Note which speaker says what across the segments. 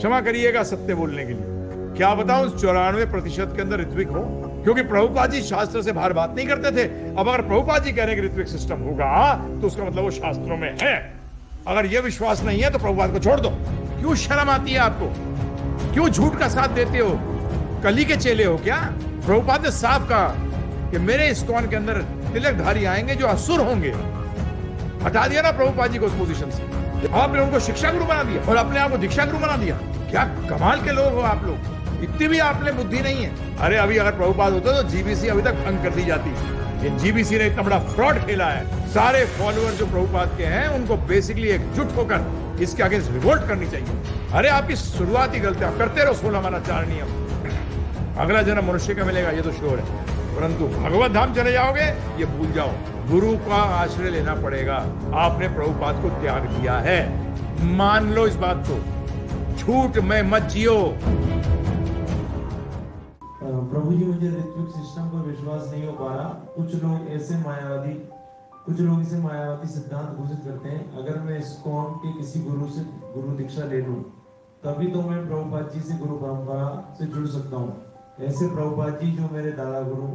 Speaker 1: क्षमा करिएगा सत्य बोलने के लिए। क्या बताऊं 94% के अंदर ऋत्विक हो, क्योंकि प्रभुपाद जी शास्त्र से बाहर बात नहीं करते थे। अब अगर प्रभुपाद जी कह रहे हैं कि ऋत्विक सिस्टम होगा तो उसका मतलब वो शास्त्रों में है। अगर ये विश्वास नहीं है तो प्रभुपाद को छोड़ दो। क्यों शर्म आती है आपको? क्यों झूठ का साथ देते हो? कली के चेले हो क्या? प्रभुपाद ने साफ कहा कि मेरे इस्कॉन के अंदर तिलकधारी आएंगे जो असुर होंगे। हटा दिया ना प्रभुपाद जी को उस पोजीशन से। आपने उनको शिक्षा गुरु बना दिया और अपने आप को दीक्षा गुरु बना दिया। क्या कमाल के लोग हो आप लोग, इतनी भी आप में बुद्धि नहीं है। अरे अभी अगर प्रभुपाद होता तो जीबीसी अभी तक भंग कर दी जाती। ये जीबीसी ने इतना बड़ा फ्रॉड खेला है। सारे फॉलोअर जो प्रभुपाद के हैं उनको बेसिकली एकजुट होकर इसके अगेंस्ट रिवोल्ट करनी चाहिए। अरे आपकी शुरुआती गलतियां करते रहो, 16 माना 4 नियम। अगला जन्म मनुष्य का मिलेगा ये तो श्योर है, परंतु भगवत धाम चले जाओगे ये भूल जाओ। गुरु का आश्रय लेना पड़ेगा। आपने प्रभुपाद को त्याग दिया है, मान लो इस बात को। झूठ में मत जियो।
Speaker 2: प्रभु जी, मुझे ऋत्विक सिस्टम पर विश्वास नहीं हो पा रहा। कुछ लोग इसे मायावादी सिद्धांत घोषित करते हैं। अगर मैं इस्कॉन के किसी गुरु से गुरु दीक्षा ले लूं तभी तो मैं प्रभुपाद जी से गुरु परंपरा से जुड़ सकता हूं। ऐसे प्रभुपाद जी जो मेरे दादा गुरु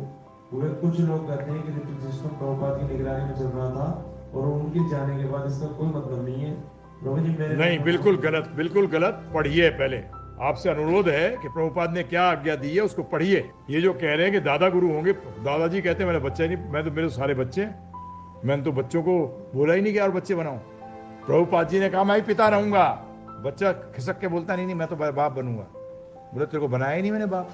Speaker 2: हुए, कुछ लोग कहते हैं कि ऋत्विक सिस्टम प्रभुपाद की निगरानी में चल रहा था और उनके जाने के बाद इसका कोई मतलब नहीं है। प्रभु जी मेरे
Speaker 1: नहीं, बिल्कुल गलत, बिल्कुल गलत। पढ़िए पहले। आपसे अनुरोध है कि प्रभुपाद ने क्या आज्ञा दी है उसको पढ़िए। ये जो कह रहे हैं कि दादा गुरु होंगे, दादाजी कहते हैं मेरे बच्चे नहीं, मैं तो मेरे सारे बच्चे हैं। मैंने तो बच्चों को बोला ही नहीं कि और बच्चे बनाऊं। प्रभुपाद जी ने कहा मैं पिता रहूंगा। बच्चा खिसक के बोलता नहीं मैं तो बाप बनूंगा। बोले तेरे को बनाया ही नहीं मैंने बाप,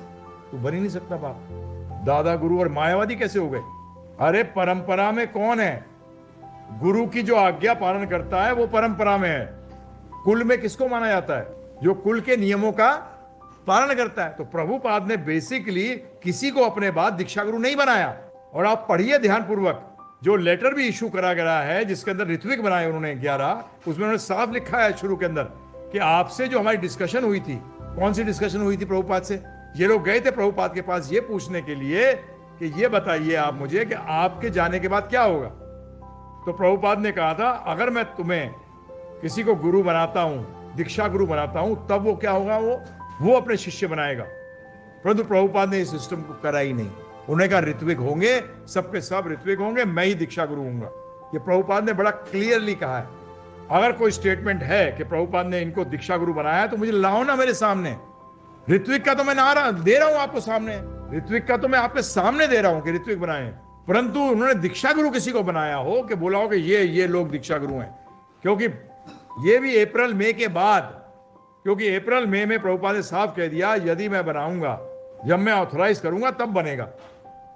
Speaker 1: तू बन ही नहीं सकता बाप। दादा गुरु और मायावादी कैसे हो गए? अरे परंपरा में कौन है? गुरु की जो आज्ञा पालन करता है वो परंपरा में है। कुल में किसको माना जाता है? जो कुल के नियमों का पालन करता है। तो प्रभुपाद ने बेसिकली किसी को अपने बाद दीक्षा गुरु नहीं बनाया। और आप पढ़िए ध्यानपूर्वक, जो लेटर भी इशू करा गया है जिसके अंदर ऋत्विक बनाए उन्होंने 11, उसमें उन्होंने साफ लिखा है शुरू के अंदर कि आपसे जो हमारी डिस्कशन हुई थी। कौन सी डिस्कशन हुई थी प्रभुपाद से? ये लोग गए थे प्रभुपाद के पास ये पूछने के लिए कि ये बताइए आप मुझे कि आपके जाने के बाद क्या होगा। तो प्रभुपाद ने कहा था अगर मैं तुम्हें किसी को गुरु बनाता हूं, दीक्षा गुरु बनाता हूं, तब वो क्या होगा, वो अपने शिष्य बनाएगा। परंतु प्रभुपाद ने इस सिस्टम को करा ही नहीं। उन्होंने कहा ऋत्विक होंगे, सबके सब ऋत्विक होंगे, मैं ही दीक्षा गुरु होऊंगा। ये प्रभुपाद ने बड़ा क्लियरली कहा है। अगर कोई स्टेटमेंट है कि प्रभुपाद ने इनको दीक्षा गुरु बनाया तो मुझे लाओ ना मेरे सामने। ऋत्विक का तो मैं नारा दे रहा हूं आपको सामने, ऋत्विक का तो मैं आपके सामने दे रहा हूं कि ऋत्विक बनाए, परंतु उन्होंने दीक्षा गुरु किसी को बनाया हो कि बोला हो कि ये लोग दीक्षा गुरु हैं। क्योंकि ये भी अप्रैल मई के बाद, क्योंकि अप्रैल मई में प्रभुपाद ने साफ कह दिया यदि मैं बनाऊंगा, जब मैं ऑथराइज करूंगा तब बनेगा।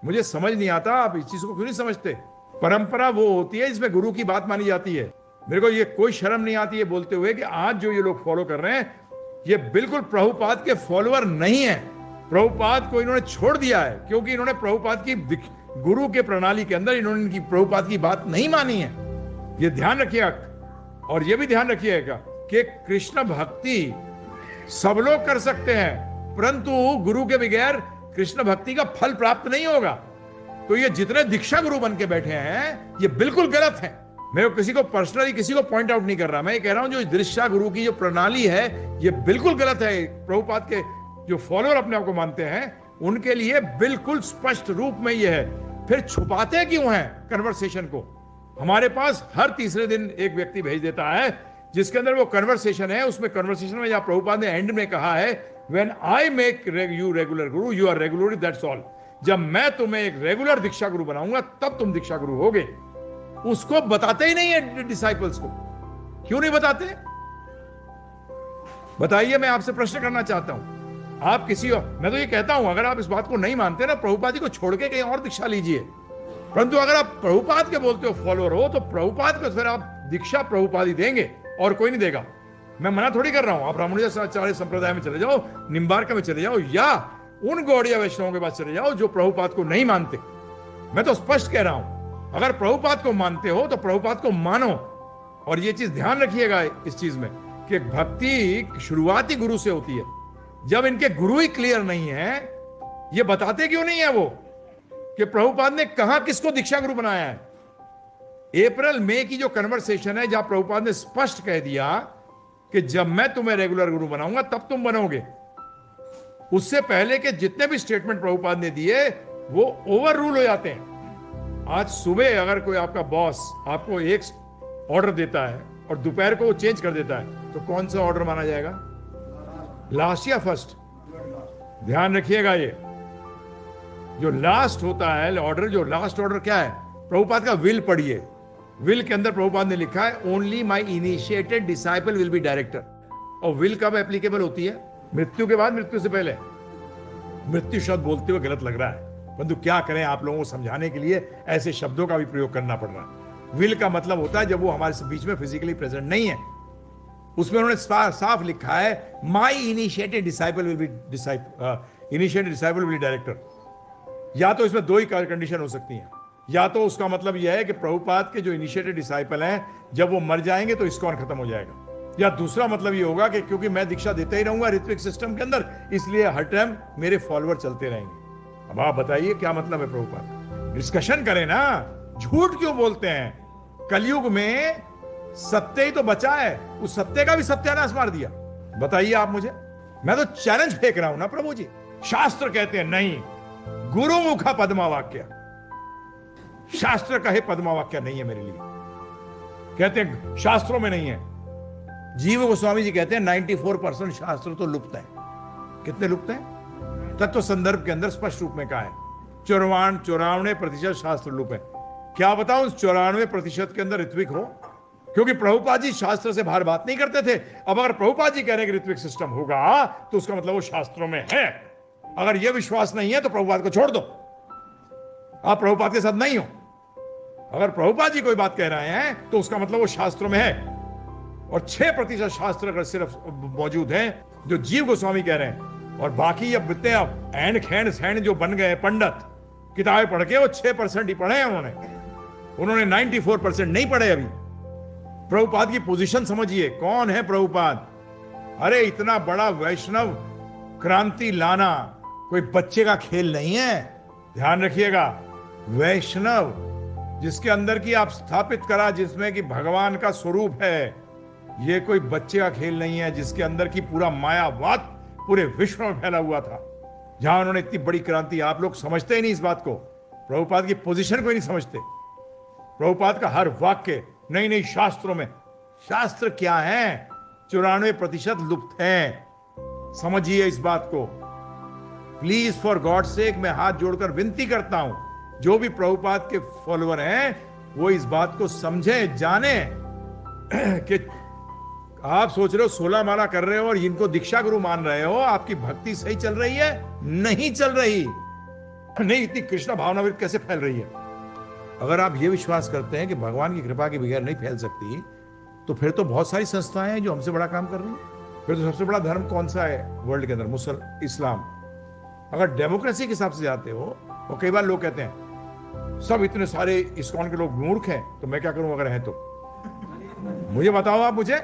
Speaker 1: मुझे समझ नहीं आता आप इस चीज को क्यों नहीं समझते। परंपरा वो होती है जिसमें गुरु की बात मानी जाती है। मेरे को ये कोई शर्म नहीं आती है बोलते हुए कि आज जो ये लोग फॉलो कर रहे हैं ये बिल्कुल प्रभुपाद के फॉलोअर नहीं है। प्रभुपाद को इन्होंने छोड़ दिया है क्योंकि इन्होंने प्रभुपाद की गुरु के प्रणाली के अंदर इन्होंने इनकी प्रभुपाद की बात नहीं मानी है। ये ध्यान रखिएगा। और ये भी ध्यान रखिएगा कि कृष्ण भक्ति सब लोग कर सकते हैं, परंतु गुरु के बगैर कृष्ण भक्ति का फल प्राप्त नहीं होगा। तो ये जितने दीक्षा गुरु बन के बैठे हैं ये बिल्कुल गलत है। मैं किसी को पर्सनली किसी को पॉइंट आउट नहीं कर रहा, मैं ये कह रहा हूं जो दीक्षा गुरु की जो प्रणाली है ये बिल्कुल गलत है। प्रभुपाद के जो फॉलोअर अपने आप को मानते हैं उनके लिए बिल्कुल स्पष्ट रूप में ये है। फिर छुपाते क्यों हैं कन्वर्सेशन को? हमारे पास हर तीसरे दिन एक व्यक्ति भेज देता है जिसके अंदर वो कन्वर्सेशन है। उसमें कन्वर्सेशन में जहां प्रभुपाद ने एंड में कहा है when I make you regular guru you are regular, that's all. जब मैं तुम्हें एक रेगुलर दीक्षा गुरु बनाऊंगा तब तुम दीक्षा गुरु होगे। उसको बताते ही नहीं है डिसाइपल्स को। क्यों नहीं बताते? बताइए, मैं आपसे प्रश्न करना चाहता हूं। आप किसी और, मैं तो ये कहता हूं अगर आप इस बात को नहीं मानते ना, प्रभुपाद जी को छोड़ के कहीं और दीक्षा लीजिए। परंतु अगर आप प्रभुपाद के बोलते हो फॉलोअर हो तो प्रभुपाद को फिर आप दीक्षा प्रभुपाद ही देंगे और कोई नहीं देगा। मैं मना थोड़ी कर रहा हूं। आप रामानुजाचार्य संप्रदाय में चले जाओ, निम्बार्क में चले जाओ, या उन गौड़िया वैष्णवों के पास चले जाओ जो प्रभुपाद को नहीं मानते। मैं तो स्पष्ट कह रहा हूं अगर प्रभुपाद को मानते हो तो प्रभुपाद को मानो। और ये चीज ध्यान रखिएगा इस चीज में कि भक्ति शुरुआती गुरु से होती है। जब इनके गुरु ही क्लियर नहीं है, ये बताते क्यों नहीं है वो कि प्रभुपाद ने कहां किसको दीक्षा गुरु बनाया है। अप्रैल मई की जो कन्वर्सेशन है जहां प्रभुपाद ने स्पष्ट कह दिया कि जब मैं तुम्हें रेगुलर गुरु बनाऊंगा तब तुम बनोगे। उससे पहले के जितने भी स्टेटमेंट प्रभुपाद ने दिए वो ओवर रूल हो जाते हैं। आज सुबह अगर कोई आपका बॉस आपको एक ऑर्डर देता है और दोपहर को वो चेंज कर देता है तो कौन सा ऑर्डर माना जाएगा, लास्ट या फर्स्ट? ध्यान रखिएगा, ये जो लास्ट होता है ऑर्डर, जो लास्ट ऑर्डर क्या है? प्रभुपाद का विल पढ़िए। विल के अंदर प्रभुपाद ने लिखा है only my initiated disciple will be director. और विल कब एप्लीकेबल होती है? मृत्यु के बाद, मृत्यु से पहले। मृत्यु शब्द बोलते हुए गलत लग रहा है, परंतु क्या करें, आप लोगों को समझाने के लिए ऐसे शब्दों का भी प्रयोग करना पड़ रहा है। विल का मतलब होता है जब वो हमारे बीच में फिजिकली प्रेजेंट नहीं है। उसमें उन्होंने साफ लिखा है my initiated disciple will be director. या तो इसमें दो ही कंडीशन हो सकती हैं, या तो उसका मतलब यह है कि प्रभुपाद के जो इनिशिएटेड डिसाइपल हैं जब वो मर जाएंगे तो इस्कॉन खत्म हो जाएगा, या दूसरा मतलब ये होगा कि क्योंकि मैं दीक्षा देता ही रहूंगा ऋत्विक सिस्टम के अंदर, इसलिए हर टाइम मेरे फॉलोअर चलते रहेंगे। अब आप बताइए क्या मतलब है प्रभुपाद? डिस्कशन करें ना, झूठ क्यों बोलते हैं? कलयुग में सत्य ही तो बचा है, उस सत्य का भी सत्यानाश मार दिया। बताइए आप मुझे, मैं तो चैलेंज फेंक रहा हूं ना प्रभु जी। शास्त्र कहते हैं नहीं, गुरुमुखा पद्मा वाक्य, शास्त्र कहे पद्मा वाक्य नहीं है मेरे लिए, कहते हैं शास्त्रों में नहीं है। जीव गोस्वामी जी कहते हैं 94% शास्त्र तो लुप्त है। कितने लुप्त हैं? तत्व संदर्भ के अंदर स्पष्ट रूप में कहा है 94% शास्त्र लुप्त है। क्या बताऊं, उस 94% के अंदर ऋत्विक हो? क्योंकि प्रभुपाद जी शास्त्र से बाहर बात नहीं करते थे। अब अगर प्रभुपाद जी कह रहे हैं कि ऋत्विक सिस्टम होगा तो उसका मतलब वो शास्त्रों में है। अगर यह विश्वास नहीं है तो प्रभुपाद को छोड़ दो, आप प्रभुपाद के साथ नहीं हो। अगर प्रभुपाद जी कोई बात कह रहे हैं तो उसका मतलब वो शास्त्रों में है। और 6% शास्त्र अगर सिर्फ मौजूद हैं जो जीव गोस्वामी कह रहे हैं, और बाकी अब बिते अब एंड खैंड सैंड जो बन गए पंडित, किताबें पढ़ के वो 6% ही पढ़े हैं उन्होंने 94% नहीं पढ़े अभी। प्रभुपाद की पोजीशन समझिए, कौन है प्रभुपाद? अरे इतना बड़ा वैष्णव क्रांति लाना कोई बच्चे का खेल नहीं है। ध्यान रखिएगा, वैष्णव जिसके अंदर की आप स्थापित करा, जिसमें कि भगवान का स्वरूप है, ये कोई बच्चे का खेल नहीं है। जिसके अंदर की पूरा मायावाद पूरे विश्व में फैला हुआ था, जहां उन्होंने इतनी बड़ी क्रांति, आप लोग समझते ही नहीं इस बात को, प्रभुपाद की पोजीशन को ही नहीं समझते। प्रभुपाद का हर वाक्य नई नई शास्त्रों में, शास्त्र क्या है? 94% लुप्त हैं। समझिए इस बात को प्लीज, फॉर गॉड सेक। मैं हाथ जोड़कर विनती करता हूं, जो भी प्रभुपाद के फॉलोअर हैं वो इस बात को समझे, जाने कि आप सोच रहे हो 16 माला कर रहे हो और इनको दीक्षा गुरु मान रहे हो, आपकी भक्ति सही चल रही है? नहीं चल रही। नहीं, इतनी कृष्ण भावना कैसे फैल रही है? अगर आप ये विश्वास करते हैं कि भगवान की कृपा के बगैर नहीं फैल सकती, तो फिर तो बहुत सारी संस्थाएं हैं जो हमसे बड़ा काम कर रही हैं। फिर तो सबसे बड़ा धर्म कौन सा है वर्ल्ड के अंदर? इस्लाम। अगर डेमोक्रेसी के हिसाब से जाते हो, और कई बार लोग कहते हैं सब इतने सारे इस्कॉन के लोग मूर्ख हैं, तो मैं क्या करूं अगर हैं तो? मुझे बताओ आप मुझे।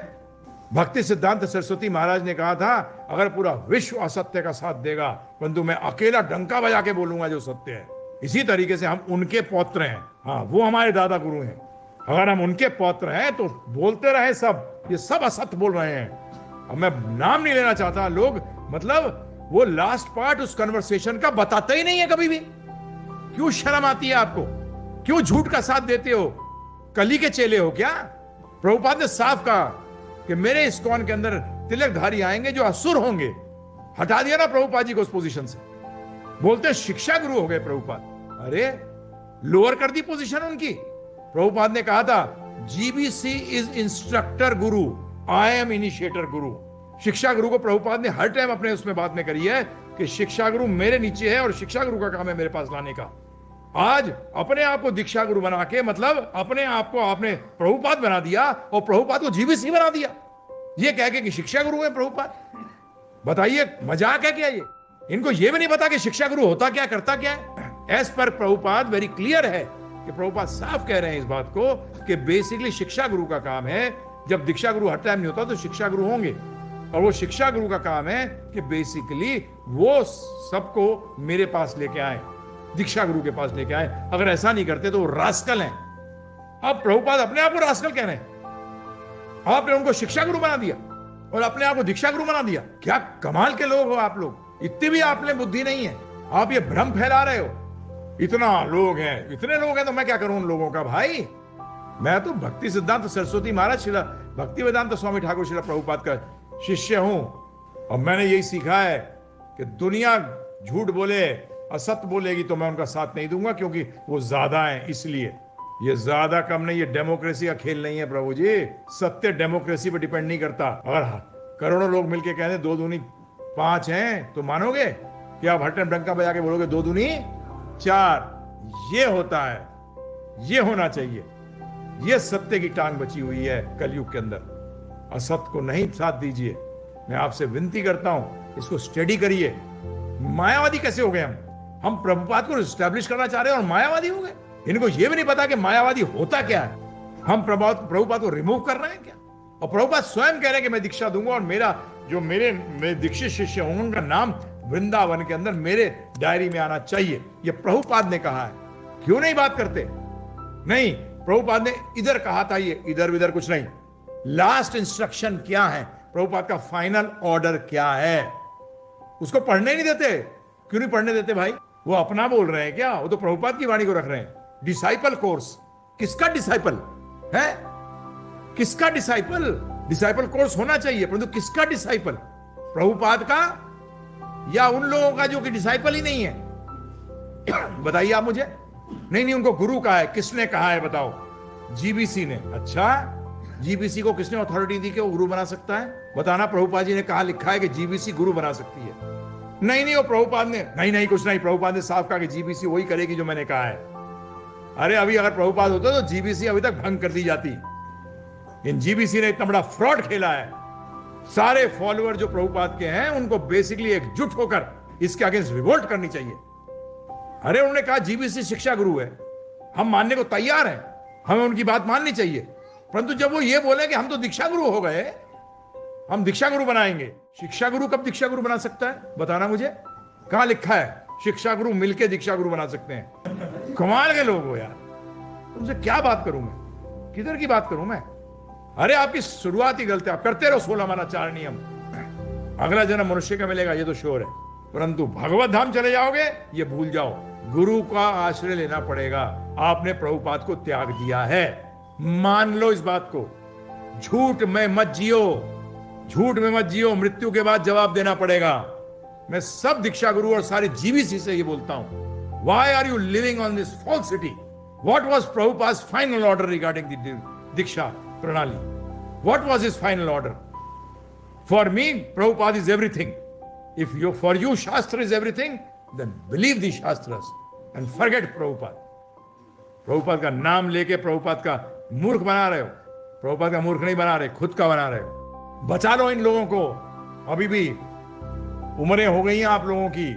Speaker 1: भक्ति सिद्धांत सरस्वती महाराज ने कहा था अगर पूरा विश्व असत्य का साथ देगा, परंतु मैं अकेला डंका बजा के बोलूंगा जो सत्य है। इसी तरीके से हम उनके पौत्र हैं। हाँ, वो हमारे दादा गुरु हैं। अगर हम उनके पौत्र हैं तो बोलते रहे सब, ये सब असत्य बोल रहे हैं। अब मैं नाम नहीं लेना चाहता, लोग मतलब वो लास्ट पार्ट उस कन्वर्सेशन का बताते ही नहीं है कभी भी। क्यों शर्म आती है आपको? क्यों झूठ का साथ देते हो? कली के चेले हो क्या? प्रभुपाद ने साफ कहा कि मेरे इस्कॉन के अंदर तिलकधारी आएंगे जो असुर होंगे। हटा दिया ना प्रभुपाद जी को उस पोजीशन से। बोलते शिक्षा गुरु हो गए प्रभुपाद। अरे लोअर कर दी पोजीशन उनकी। प्रभुपाद ने कहा था GBC is instructor Guru, I am initiator गुरु। शिक्षा गुरु को प्रभुपाद ने हर टाइम अपने उसमें बात में करी है कि शिक्षा गुरु मेरे नीचे है और शिक्षा गुरु का काम है मेरे पास लाने का। आज अपने आप को दीक्षा गुरु बना के, मतलब अपने आप को आपने प्रभुपाद बना दिया और प्रभुपाद को जीबीसी बना दिया, ये कह के कि शिक्षा गुरु है प्रभुपाद। बताइए मजाक है क्या ये? इनको ये भी नहीं पता कि शिक्षा गुरु होता क्या, करता क्या है। As per Prabhupada very clear है कि प्रभुपाद साफ कह रहे हैं इस बात को कि बेसिकली शिक्षा गुरु का काम है। जब दीक्षा गुरु हर टाइम नहीं होता तो शिक्षा गुरु होंगे, और वो शिक्षा गुरु का काम है कि बेसिकली वो सबको मेरे पास लेके आए, दीक्षा गुरु के पास लेके आए। अगर ऐसा नहीं करते तो वो रास्कल हैं। अब प्रभुपाद अपने आप को रास्कल कह रहे हैं। आपने उनको शिक्षा गुरु बना दिया। और अपने आप को दीक्षा गुरु बना दिया। क्या कमाल के लोग हो आप लोग, इतनी भी आप में बुद्धि नहीं है, आप ये भ्रम फैला रहे हो। इतना लोग हैं, इतने लोग हैं तो मैं क्या करूं उन लोगों का भाई। मैं तो भक्ति सिद्धांत सरस्वती महाराज शिला भक्ति वेदांत स्वामी ठाकुर शिला प्रभुपाद का शिष्य हूं, और मैंने यही सीखा है कि दुनिया झूठ बोले, असत्य बोलेगी तो मैं उनका साथ नहीं दूंगा, क्योंकि वो ज्यादा है। इसलिए ये ज्यादा कम नहीं, ये डेमोक्रेसी का खेल नहीं है प्रभु जी। सत्य डेमोक्रेसी पर डिपेंड नहीं करता। अगर करोड़ों लोग मिलके कह दें 2 दूनी 5 हैं तो मानोगे? कि आप हट्टन डंका बजा के बोलोगे 2 दूनी 4? ये होता है, ये होना चाहिए। ये सत्य की टांग बची हुई है कलयुग के अंदर। असत्य को नहीं साथ दीजिए। मैं आपसे विनती करता हूं, इसको स्टडी करिए। मायावादी कैसे हो गए हम प्रभुपाद को एस्टैब्लिश करना चाह रहे हैं और मायावादी हो गए। इनको ये भी नहीं पता कि मायावादी होता क्या है। हम प्रभुपाद को रिमूव कर रहे हैं क्या? और प्रभुपाद स्वयं कह रहे हैं कि मैं दीक्षा दूंगा, और मेरे दीक्षित शिष्य होंगे उनका नाम वृंदावन के अंदर मेरे डायरी में आना चाहिए। ये प्रभुपाद ने कहा है। क्यों नहीं बात करते? नहीं, प्रभुपाद ने इधर कहा था, ये इधर विधर कुछ नहीं। लास्ट इंस्ट्रक्शन क्या है, प्रभुपाद का फाइनल ऑर्डर क्या है, उसको पढ़ने नहीं देते। क्यों नहीं पढ़ने देते भाई? वो अपना बोल रहे हैं क्या? वो तो प्रभुपाद की वाणी को रख रहे हैं। डिसाइपल कोर्स, किसका डिसाइपल है? किसका डिसाइपल? डिसाइपल कोर्स होना चाहिए, परंतु किसका डिसाइपल? प्रभुपाद का या उन लोगों का जो कि डिसाइपल ही नहीं है? बताइए आप मुझे। नहीं, उनको गुरु कहा है। किसने कहा है बताओ? जीबीसी ने। अच्छा, जीबीसी को किसने अथॉरिटी दी कि वो गुरु बना सकता है? बताना। प्रभुपाद जी ने कहा, लिखा है कि जीबीसी गुरु बना सकती है? नहीं, वो प्रभुपाद ने नहीं, कुछ नहीं। प्रभुपाद ने साफ कहा कि जीबीसी वही करेगी जो मैंने कहा है। अरे अभी अगर प्रभुपाद होता तो जीबीसी अभी तक भंग कर दी जाती। इन जीबीसी ने इतना बड़ा फ्रॉड खेला है। सारे फॉलोअर जो प्रभुपाद के हैं उनको बेसिकली एकजुट होकर इसके अगेंस्ट रिवोल्ट करनी चाहिए। अरे उन्होंने कहा जीबीसी शिक्षा गुरु है, हम मानने को तैयार हैं, हमें उनकी बात माननी चाहिए। परंतु जब वो ये बोले कि हम तो दीक्षा गुरु हो गए, हम दीक्षा गुरु बनाएंगे। शिक्षा गुरु कब दीक्षा गुरु बना सकता है? बताना मुझे। कहां लिखा है शिक्षा गुरु मिलके दीक्षा गुरु बना सकते हैं? कमाल के लोग हो यार। तुमसे क्या बात करूं मैं? किधर की बात करूं मैं? अरे आपकी शुरुआत ही गलत है। आप करते रहो 16 माना 4 नियम। अगला जन्म मनुष्य का मिलेगा, ये तो श्योर है। परंतु भगवत धाम चले जाओगे, ये भूल जाओ। गुरु का आश्रय लेना पड़ेगा। आपने प्रभुपाद को त्याग दिया है, मान लो इस बात को। झूठ में मत जियो, झूठ में मत जियो। मृत्यु के बाद जवाब देना पड़ेगा। मैं सब दीक्षा गुरु और सारे जीवीसी से ये बोलता हूं, why are you living on this falsity? What was Prabhupada's final order regarding the Diksha Pranali? What was his final order? For me, Prabhupada is everything. If for you Shastra is everything, then believe the Shastras and forget Prabhupada. Prabhupada का नाम लेके प्रभुपाद का मूर्ख बना रहे हो। प्रभुपाद का मूर्ख नहीं बना रहे, खुद का बना रहे हो। बचा लो इन लोगों को। अभी भी उम्रें हो गई हैं आप लोगों की।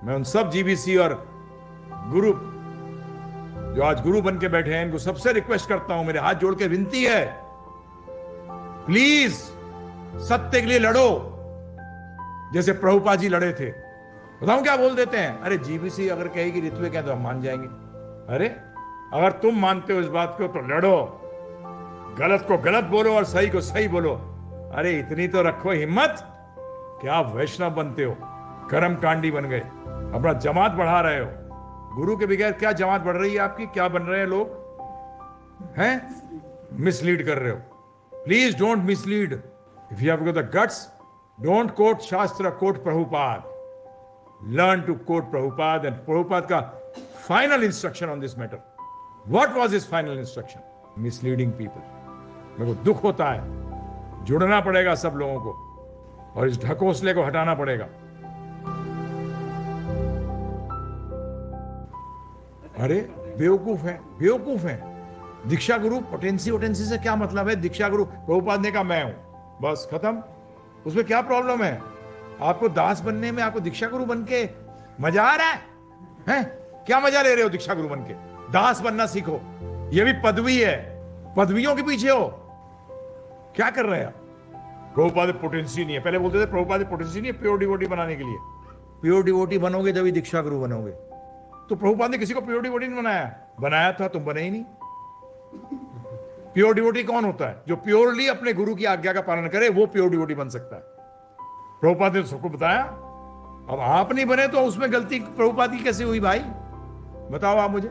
Speaker 1: मैं उन सब जीबीसी और गुरु जो आज गुरु बन के बैठे हैं, इनको सबसे रिक्वेस्ट करता हूं, मेरे हाथ जोड़ के विनती है, प्लीज सत्य के लिए लड़ो जैसे प्रभुपाद जी लड़े थे। बताऊं क्या बोल देते हैं? अरे जीबीसी अगर कहेगी ऋत्वे क्या तो हम मान जाएंगे। अरे अगर तुम मानते हो इस बात को तो लड़ो, गलत को गलत बोलो और सही को सही बोलो। अरे इतनी तो रखो हिम्मत कि आप वैष्णव बनते हो, कर्म कांडी बन गए, अपना जमात बढ़ा रहे हो। गुरु के बगैर क्या जमात बढ़ रही है आपकी? क्या बन रहे हैं लोग? हैं मिसलीड कर रहे हो। Please don't mislead. If you have got the guts, don't quote shastra, quote Prabhupada. Learn to quote Prabhupada and Prabhupada का final instruction on this matter. What was his final instruction? Misleading people. मेरे को दुख होता है। जुड़ना पड़ेगा सब लोगों को और इस ढकोसले को हटाना पड़ेगा। अरे बेवकूफ है, बेवकूफ है। दीक्षा गुरु पोटेंसी से क्या मतलब है? दीक्षा गुरु प्रभुपाद ने कहा मैं हूं, बस खत्म। उसमें क्या प्रॉब्लम है? आपको दास बनने में, आपको दीक्षा गुरु बन के मजा आ रहा है? हैं? क्या मजा ले रहे हो दीक्षा गुरु बन के? दास बनना सीखो, ये भी पदवी है। पदवियों के पीछे हो, क्या कर रहे हैं आप? प्रभुपाद पोटेंसी नहीं है। पहले बोलते थे प्रभुपाद पोटेंसी नहीं है प्योर डिवोटी बनाने के लिए। प्योर डिवोटी बनोगे जब दीक्षा गुरु बनोगे। तो प्रभुपाद ने किसी को प्योर डिवोटी नहीं बनाया था, तुम बने ही नहीं। प्योर डिवोटी कौन होता है? जो प्योरली अपने गुरु की आज्ञा का पालन करे, वो प्योर डिवोटी बन सकता है। प्रभुपाद ने सबको बताया। अब आप नहीं बने तो उसमें गलती प्रभुपाद की कैसे हुई भाई? बताओ आप मुझे।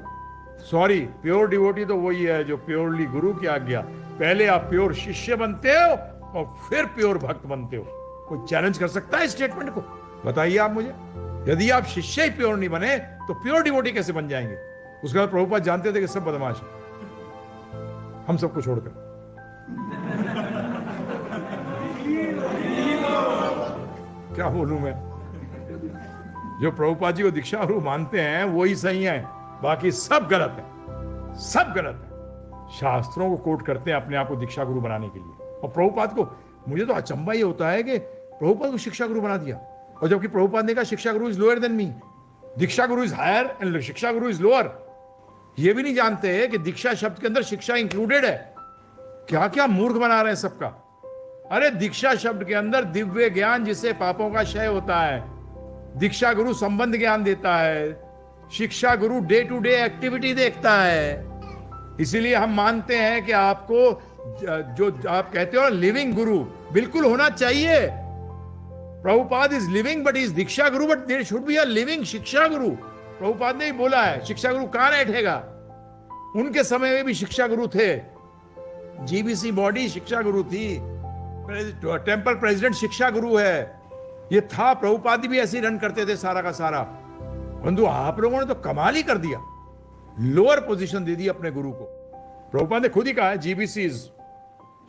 Speaker 1: सॉरी, प्योर डिवोटी तो वही है जो प्योरली गुरु की आज्ञा, पहले आप प्योर शिष्य बनते हो और फिर प्योर भक्त बनते हो। कोई चैलेंज कर सकता है इस स्टेटमेंट को? बताइए आप मुझे। यदि आप शिष्य ही प्योर नहीं बने तो प्योर डिवोटी कैसे बन जाएंगे? उसके बाद प्रभुपाद जानते थे कि सब बदमाश है, हम सबको छोड़कर। क्या बोलूं मैं? जो प्रभुपाद जी को दीक्षा गुरु मानते हैं वो ही सही है, बाकी सब गलत है, सब गलत है। शास्त्रों को कोट करते हैं अपने आप को दीक्षा गुरु बनाने के लिए, और प्रभुपाद को, मुझे तो अचंभा ये होता है कि प्रभुपाद को शिक्षा गुरु बना दिया, और जबकि प्रभुपाद ने कहा शिक्षा गुरु is lower than me, Diksha Guru is higher and शिक्षा गुरु इज लोअर। ये भी नहीं जानते कि दीक्षा शब्द के अंदर शिक्षा इंक्लूडेड है। क्या क्या मूर्ख बना रहे हैं सबका। अरे दीक्षा शब्द के अंदर दिव्य ज्ञान जिससे पापों का क्षय होता है, दीक्षा गुरु संबंध ज्ञान देता है, शिक्षा गुरु डे टू डे एक्टिविटी देखता है। इसीलिए हम मानते हैं कि आपको जो आप कहते हो लिविंग गुरु बिल्कुल होना चाहिए। Prabhupada is living but is diksha guru, but there should be a living shiksha guru. Prabhupada ने ही बोला है, शिक्षा गुरु कहां बैठेगा? उनके समय में भी शिक्षा गुरु थे, जीबीसी बॉडी शिक्षा गुरु थी, टेंपल प्रेसिडेंट शिक्षा गुरु है, ये था। प्रभुपाद भी ऐसे ही रन करते थे सारा का सारा। परंतु आप लोगों ने तो कमाल ही कर दिया, लोअर पोजीशन दे दी अपने गुरु को। प्रभुपाद ने खुद ही कहा है जीबीसी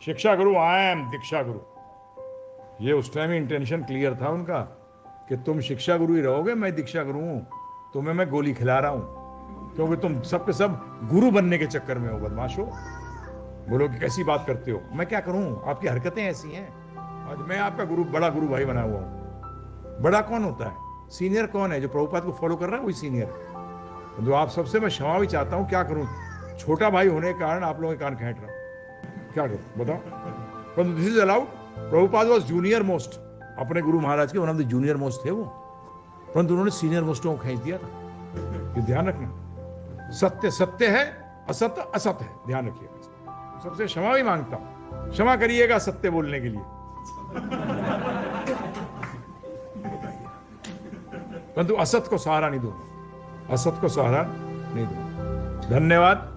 Speaker 1: शिक्षा गुरु, आई एम दीक्षा गुरु। ये उस टाइम इंटेंशन क्लियर था उनका कि तुम शिक्षा गुरु ही रहोगे, मैं दीक्षा गुरु हूं, तुम्हें मैं गोली खिला रहा हूं, क्योंकि तुम सब के सब गुरु बनने के चक्कर में हो, बदमाशो। बोलो कि कैसी बात करते हो? मैं क्या करूं, आपकी हरकतें ऐसी हैं। आज मैं आपका गुरु, बड़ा गुरु भाई बना हुआ हूं। बड़ा कौन होता है? सीनियर कौन है? जो प्रभुपाद को फॉलो कर रहा है वही सीनियर। जो आप सबसे मैं क्षमा भी चाहता हूं, क्या करूं, छोटा भाई होने के कारण आप लोगों के कान खींच रहा हूं, क्या करूं बताओ। परंतु this is allowed. Prabhupada was junior most, अपने गुरु महाराज के one of the junior most थे वो, परंतु उन्होंने सीनियर मोस्टों को खींच दिया था। ये ध्यान रखना, सत्य सत्य है, असत्य असत्य है, ध्यान रखिएगा। सबसे क्षमा भी मांगता हूं, क्षमा करिएगा सत्य बोलने के लिए, परंतु असत को सहारा नहीं दूंगा, असत को सहारा नहीं दूंगा। धन्यवाद।